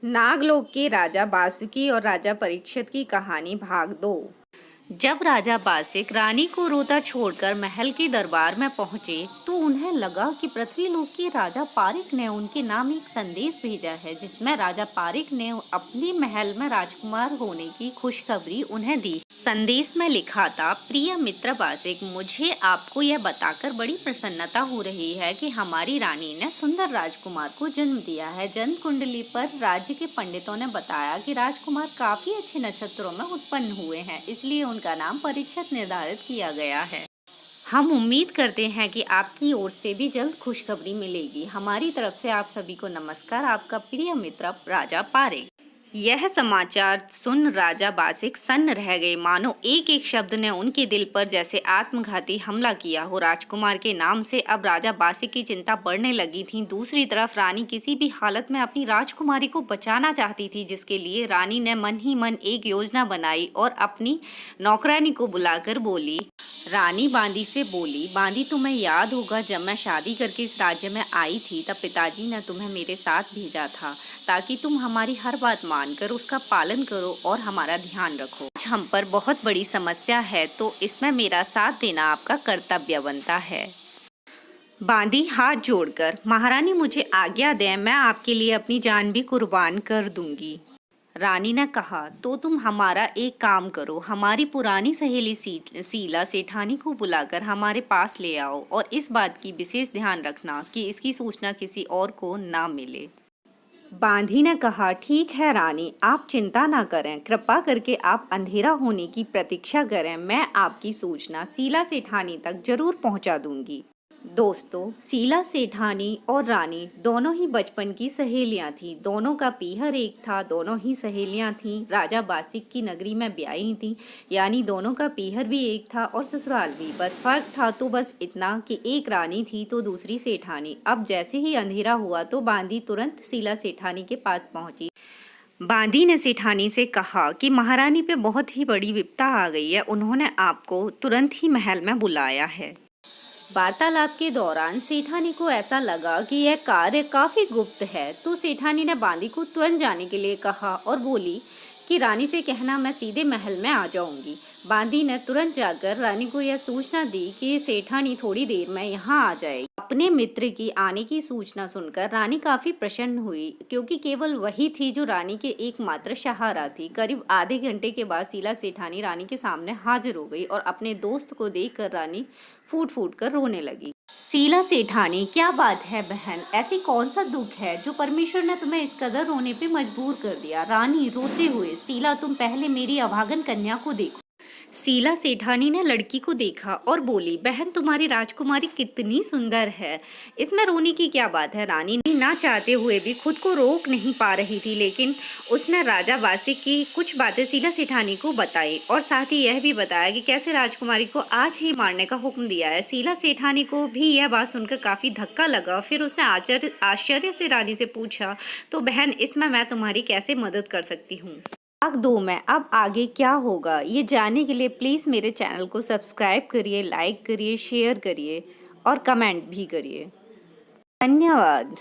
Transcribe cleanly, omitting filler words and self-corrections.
नागलोक के राजा बासुकी और राजा परीक्षित की कहानी भाग 2। जब राजा बासिक रानी को रोता छोड़कर महल के दरबार में पहुंचे तो उन्हें लगा कि पृथ्वीलोक के राजा पारिक ने उनके नाम एक संदेश भेजा है, जिसमें राजा पारिक ने अपने महल में राजकुमार होने की खुशखबरी उन्हें दी। संदेश में लिखा था, प्रिय मित्र बासिक, मुझे आपको यह बताकर बड़ी प्रसन्नता हो रही है कि हमारी रानी ने सुंदर राजकुमार को जन्म दिया है। जन्म कुंडली पर राज्य के पंडितों ने बताया कि राजकुमार काफी अच्छे नक्षत्रों में उत्पन्न हुए हैं, इसलिए उनका नाम परीक्षित निर्धारित किया गया है। हम उम्मीद करते हैं कि आपकी ओर से भी जल्द खुशखबरी मिलेगी। हमारी तरफ से आप सभी को नमस्कार। आपका प्रिय मित्र राजा पारिक। यह समाचार सुन राजा बासिक सन्न रह गए, मानो एक एक शब्द ने उनके दिल पर जैसे आत्मघाती हमला किया हो। राजकुमार के नाम से अब राजा बासिक की चिंता बढ़ने लगी थी। दूसरी तरफ रानी किसी भी हालत में अपनी राजकुमारी को बचाना चाहती थी, जिसके लिए रानी ने मन ही मन एक योजना बनाई और अपनी नौकरानी को बुलाकर बोली। रानी बांदी से बोली, बांदी, तुम्हें याद होगा जब मैं शादी करके इस राज्य में आई थी तब पिताजी ने तुम्हें मेरे साथ भेजा था ताकि तुम हमारी हर बात मानकर उसका पालन करो और हमारा ध्यान रखो। आज हम पर बहुत बड़ी समस्या है तो इसमें मेरा साथ देना आपका कर्तव्य बनता है। बांदी हाथ जोड़कर, महारानी मुझे आज्ञा दें, मैं आपके लिए अपनी जान भी कुर्बान कर दूंगी। रानी ने कहा, तो तुम हमारा एक काम करो, हमारी पुरानी सहेली शीला सेठानी को बुलाकर हमारे पास ले आओ और इस बात की विशेष ध्यान रखना कि इसकी सूचना किसी और को ना मिले। बांदी ने कहा, ठीक है रानी, आप चिंता ना करें, कृपा करके आप अंधेरा होने की प्रतीक्षा करें, मैं आपकी सूचना शीला सेठानी तक जरूर पहुंचा दूंगी। दोस्तों, शीला सेठानी और रानी दोनों ही बचपन की सहेलियां थीं। दोनों का पीहर एक था, दोनों ही सहेलियां थीं। राजा बासिक की नगरी में ब्याही थीं, यानी दोनों का पीहर भी एक था और ससुराल भी। बस फर्क था तो बस इतना कि एक रानी थी तो दूसरी सेठानी। अब जैसे ही अंधेरा हुआ तो बांदी तुरंत शीला सेठानी के पास पहुंची। बांदी ने सेठानी से कहा कि महारानी पे बहुत ही बड़ी विपदा आ गई है, उन्होंने आपको तुरंत ही महल में बुलाया है। वार्तालाप के दौरान सेठानी को ऐसा लगा कि यह कार्य काफी गुप्त है, तो सेठानी ने बांदी को तुरंत जाने के लिए कहा और बोली कि रानी से कहना मैं सीधे महल में आ जाऊंगी। बांदी ने तुरंत जाकर रानी को यह सूचना दी कि सेठानी थोड़ी देर में यहाँ आ जाएगी। अपने मित्र की आने की सूचना सुनकर रानी काफी प्रसन्न हुई, क्योंकि केवल वही थी जो रानी के एकमात्र सहारा थी। करीब आधे घंटे के बाद शीला सेठानी रानी के सामने हाजिर हो गई और अपने दोस्त को देखकर रानी फूट फूट कर रोने लगी। शीला सेठानी, क्या बात है बहन, ऐसी कौन सा दुख है जो परमेश्वर ने तुम्हें इस कदर रोने पे मजबूर कर दिया? रानी रोते हुए, शीला तुम पहले मेरी अभागन कन्या को देखो। शीला सेठानी ने लड़की को देखा और बोली, बहन तुम्हारी राजकुमारी कितनी सुंदर है, इसमें रोने की क्या बात है? रानी ना चाहते हुए भी खुद को रोक नहीं पा रही थी, लेकिन उसने राजा बासिक की कुछ बातें शीला सेठानी को बताई और साथ ही यह भी बताया कि कैसे राजकुमारी को आज ही मारने का हुक्म दिया है। शीला सेठानी को भी यह बात सुनकर काफी धक्का लगा। फिर उसने आश्चर्य से रानी से पूछा, तो बहन इसमें मैं तुम्हारी कैसे मदद कर सकती हूँ? भाग 2 में अब आगे क्या होगा ये जानने के लिए प्लीज़ मेरे चैनल को सब्सक्राइब करिए, लाइक करिए, शेयर करिए और कमेंट भी करिए। धन्यवाद।